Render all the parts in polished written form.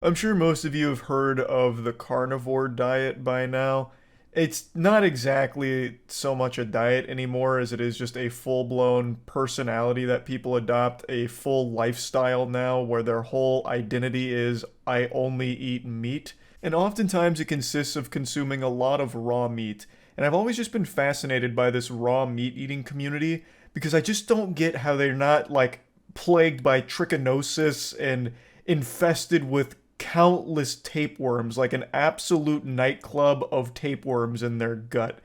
I'm sure most of you have heard of the carnivore diet by now. It's not exactly so much a diet anymore as it is just a full blown personality that people adopt, a full lifestyle now where their whole identity is I only eat meat. And oftentimes it consists of consuming a lot of raw meat. And I've always just been fascinated by this raw meat eating community because I just don't get how they're not like plagued by trichinosis and infested with countless tapeworms, like an absolute nightclub of tapeworms in their gut.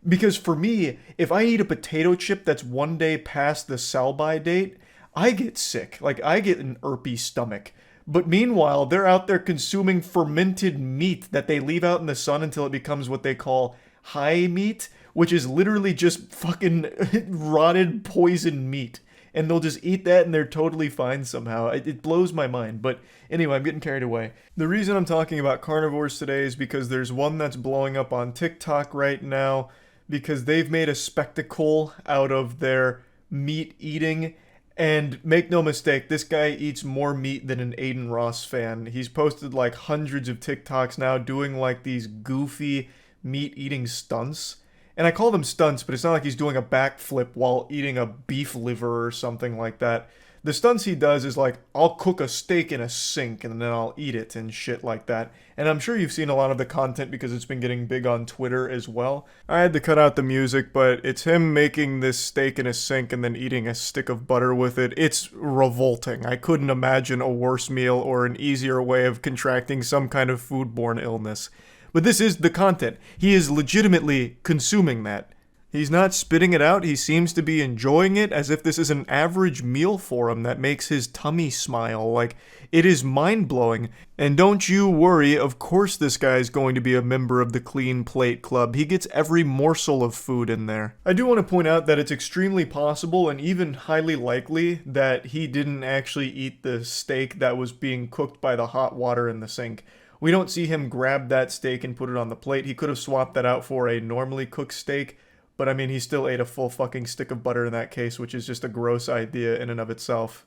Because for me, if I eat a potato chip that's one day past the sell-by date, I get sick. Like, I get an irpy stomach. But meanwhile, they're out there consuming fermented meat that they leave out in the sun until it becomes what they call high meat, which is literally just fucking rotted poison meat. And they'll just eat that and they're totally fine somehow. It blows my mind. But anyway, I'm getting carried away. The reason I'm talking about carnivores today is because there's one that's blowing up on TikTok right now because they've made a spectacle out of their meat eating. And make no mistake, this guy eats more meat than an Aiden Ross fan. He's posted like hundreds of TikToks now doing like these goofy meat eating stunts. And I call them stunts, but it's not like he's doing a backflip while eating a beef liver or something like that. The stunts he does is like, I'll cook a steak in a sink and then I'll eat it and shit like that. And I'm sure you've seen a lot of the content because it's been getting big on Twitter as well. I had to cut out the music, but it's him making this steak in a sink and then eating a stick of butter with it. It's revolting. I couldn't imagine a worse meal or an easier way of contracting some kind of foodborne illness. But this is the content. He is legitimately consuming that. He's not spitting it out. He seems to be enjoying it as if this is an average meal for him that makes his tummy smile. Like, it is mind-blowing. And don't you worry, of course this guy is going to be a member of the Clean Plate Club. He gets every morsel of food in there. I do want to point out that it's extremely possible and even highly likely that he didn't actually eat the steak that was being cooked by the hot water in the sink. We don't see him grab that steak and put it on the plate. He could have swapped that out for a normally cooked steak, but I mean, he still ate a full fucking stick of butter in that case, which is just a gross idea in and of itself.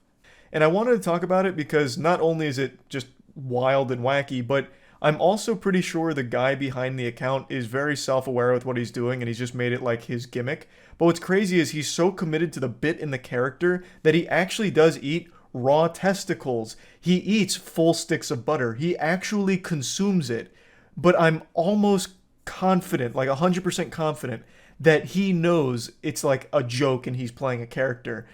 And I wanted to talk about it because not only is it just wild and wacky, but I'm also pretty sure the guy behind the account is very self-aware with what he's doing and he's just made it like his gimmick. But what's crazy is he's so committed to the bit in the character that he actually does eat raw testicles. He eats full sticks of butter. He actually consumes it. But I'm almost confident, like 100% confident, that he knows it's like a joke and he's playing a character.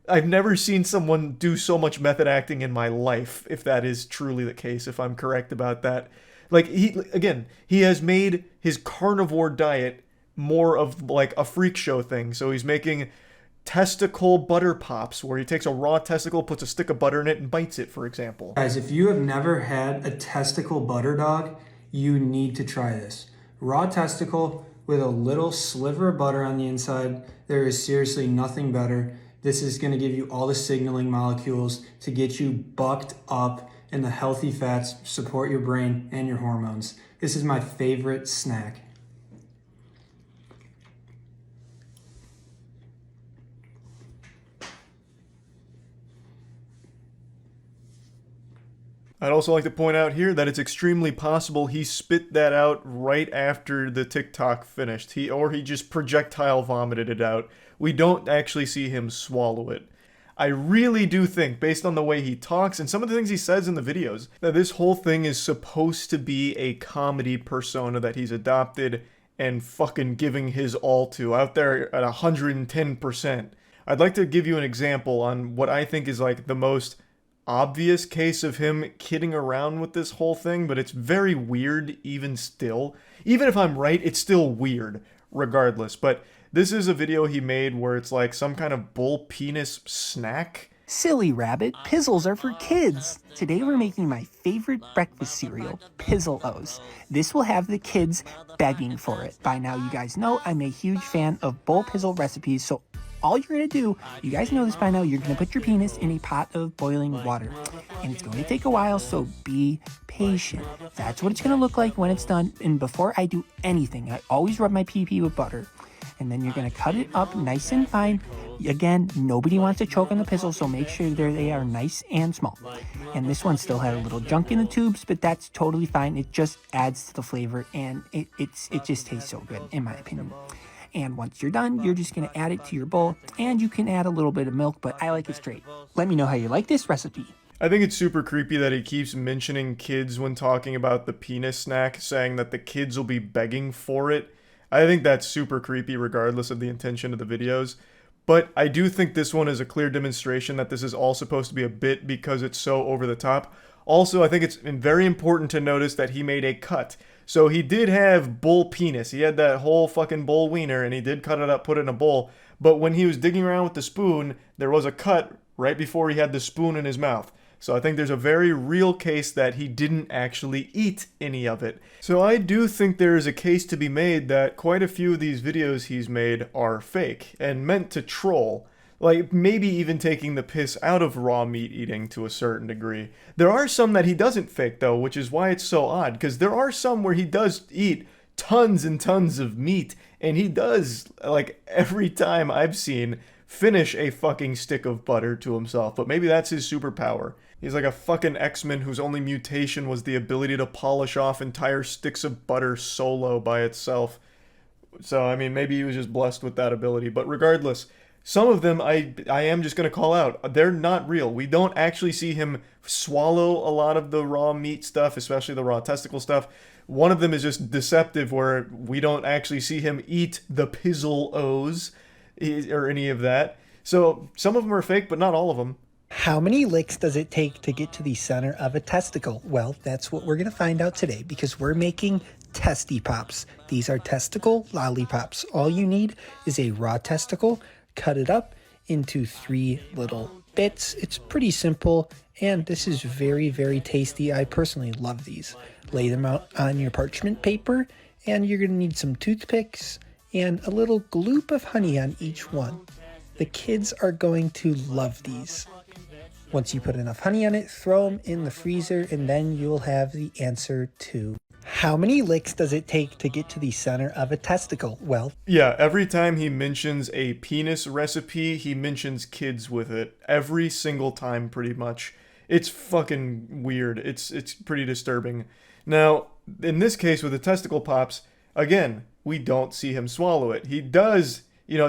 I've never seen someone do so much method acting in my life, if that is truly the case, if I'm correct about that. Like, he has made his carnivore diet more of like a freak show thing. So he's making testicle butter pops where he takes a raw testicle, puts a stick of butter in it, and bites it, for example. Guys, if you have never had a testicle butter dog, you need to try this. Raw testicle with a little sliver of butter on the inside. There is seriously nothing better. This is going to give you all the signaling molecules to get you bucked up and the healthy fats support your brain and your hormones. This is my favorite snack. I'd also like to point out here that it's extremely possible he spit that out right after the TikTok finished. He just projectile vomited it out. We don't actually see him swallow it. I really do think, based on the way he talks and some of the things he says in the videos, that this whole thing is supposed to be a comedy persona that he's adopted and fucking giving his all to, out there at 110%. I'd like to give you an example on what I think is like the most obvious case of him kidding around with this whole thing, but it's very weird even still. Even if I'm right, it's still weird regardless. But this is a video he made where it's like some kind of bull penis snack. Silly rabbit, Pizzles are for kids. Today we're making my favorite breakfast cereal, Pizzle-O's. This will have the kids begging for it. By now you guys know I'm a huge fan of bull pizzle recipes, so all you're going to do, you guys know this by now, you're going to put your penis in a pot of boiling water. And it's going to take a while, so be patient. That's what it's going to look like when it's done. And before I do anything, I always rub my pee-pee with butter. And then you're going to cut it up nice and fine. Again, nobody wants to choke on the pizzle, so make sure they are nice and small. And this one still had a little junk in the tubes, but that's totally fine. It just adds to the flavor, and it just tastes so good, in my opinion. And once you're done, you're just going to add it to your bowl, and you can add a little bit of milk, but I like it straight. Let me know how you like this recipe. I think it's super creepy that he keeps mentioning kids when talking about the penis snack, saying that the kids will be begging for it. I think that's super creepy regardless of the intention of the videos. But I do think this one is a clear demonstration that this is all supposed to be a bit because it's so over the top. Also, I think it's very important to notice that he made a cut. So he did have bull penis. He had that whole fucking bull wiener and he did cut it up, put it in a bowl. But when he was digging around with the spoon, there was a cut right before he had the spoon in his mouth. So I think there's a very real case that he didn't actually eat any of it. So I do think there is a case to be made that quite a few of these videos he's made are fake and meant to troll. Like maybe even taking the piss out of raw meat eating to a certain degree. There are some that he doesn't fake though, which is why it's so odd, because there are some where he does eat tons and tons of meat, and he does, like every time I've seen, finish a fucking stick of butter to himself, but maybe that's his superpower. He's like a fucking X-Men whose only mutation was the ability to polish off entire sticks of butter solo by itself. So, I mean, maybe he was just blessed with that ability. But regardless, some of them I am just going to call out. They're not real. We don't actually see him swallow a lot of the raw meat stuff, especially the raw testicle stuff. One of them is just deceptive where we don't actually see him eat the pizzle-os or any of that. So some of them are fake, but not all of them. How many licks does it take to get to the center of a testicle? Well, that's what we're going to find out today because we're making Testy Pops. These are testicle lollipops. All you need is a raw testicle, cut it up into 3 little bits. It's pretty simple, and this is very, very tasty. I personally love these. Lay them out on your parchment paper, and you're going to need some toothpicks and a little gloop of honey on each one. The kids are going to love these. Once you put enough honey on it, throw them in the freezer, and then you'll have the answer to how many licks does it take to get to the center of a testicle? Well, yeah, every time he mentions a penis recipe, he mentions kids with it. Every single time, pretty much. It's fucking weird. It's pretty disturbing. Now, in this case with the testicle pops, again, we don't see him swallow it. He does,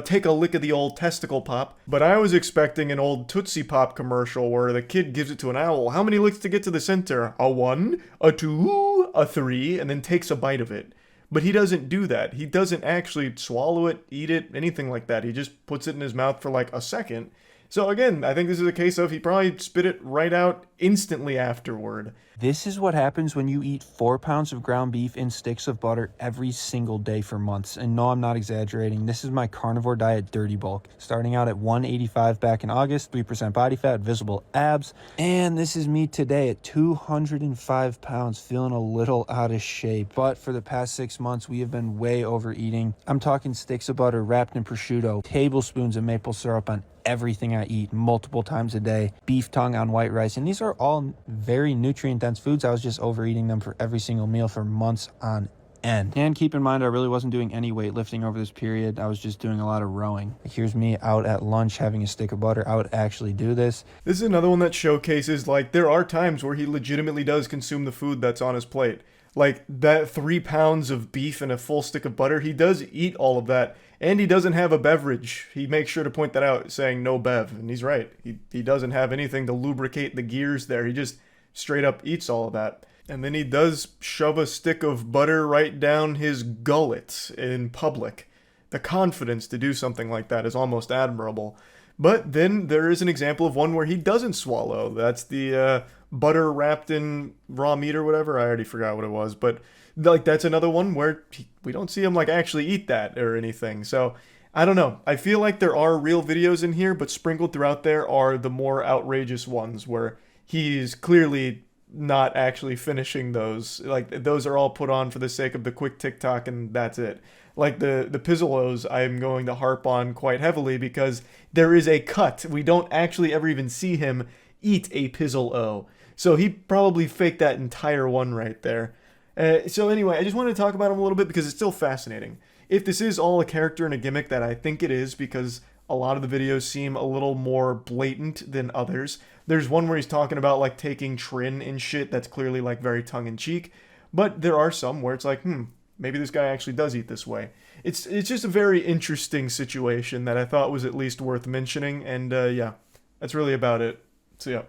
take a lick of the old testicle pop, but I was expecting an old Tootsie Pop commercial where the kid gives it to an owl. How many licks to get to the center? A 1, a 2, a 3, and then takes a bite of it. But he doesn't do that. He doesn't actually swallow it, eat it, anything like that. He just puts it in his mouth for like a second. So again, I think this is a case of he probably spit it right out instantly afterward. This is what happens when you eat 4 pounds of ground beef and sticks of butter every single day for months. And no, I'm not exaggerating. This is my carnivore diet dirty bulk. Starting out at 185 back in August, 3% body fat, visible abs. And this is me today at 205 pounds, feeling a little out of shape. But for the past 6 months, we have been way overeating. I'm talking sticks of butter wrapped in prosciutto, tablespoons of maple syrup on everything I eat multiple times a day, beef tongue on white rice, and these are all very nutrient-dense foods. I was just overeating them for every single meal for months on end. And keep in mind, I really wasn't doing any weightlifting over this period. I was just doing a lot of rowing. Here's me out at lunch having a stick of butter. I would actually do this. This is another one that showcases, like, there are times where he legitimately does consume the food that's on his plate. Like, that 3 pounds of beef and a full stick of butter, he does eat all of that. And he doesn't have a beverage. He makes sure to point that out, saying no bev. And he's right. He doesn't have anything to lubricate the gears there. He just straight up eats all of that. And then he does shove a stick of butter right down his gullet in public. The confidence to do something like that is almost admirable. But then there is an example of one where he doesn't swallow. That's the butter wrapped in raw meat or whatever. I already forgot what it was. But like that's another one where we don't see him like actually eat that or anything. So I don't know. I feel like there are real videos in here, but sprinkled throughout there are the more outrageous ones where he's clearly not actually finishing those. Like those are all put on for the sake of the quick TikTok and that's it. Like the Pizzolos, I'm going to harp on quite heavily because there is a cut. We don't actually ever even see him eat a Pizzolo. So he probably faked that entire one right there. So anyway, I just wanted to talk about him a little bit because it's still fascinating. If this is all a character and a gimmick that I think it is because A lot of the videos seem a little more blatant than others. There's one where he's talking about like taking trin and shit that's clearly like very tongue in cheek, but there are some where it's like, maybe this guy actually does eat this way. It's just a very interesting situation that I thought was at least worth mentioning, and yeah, that's really about it. So yeah.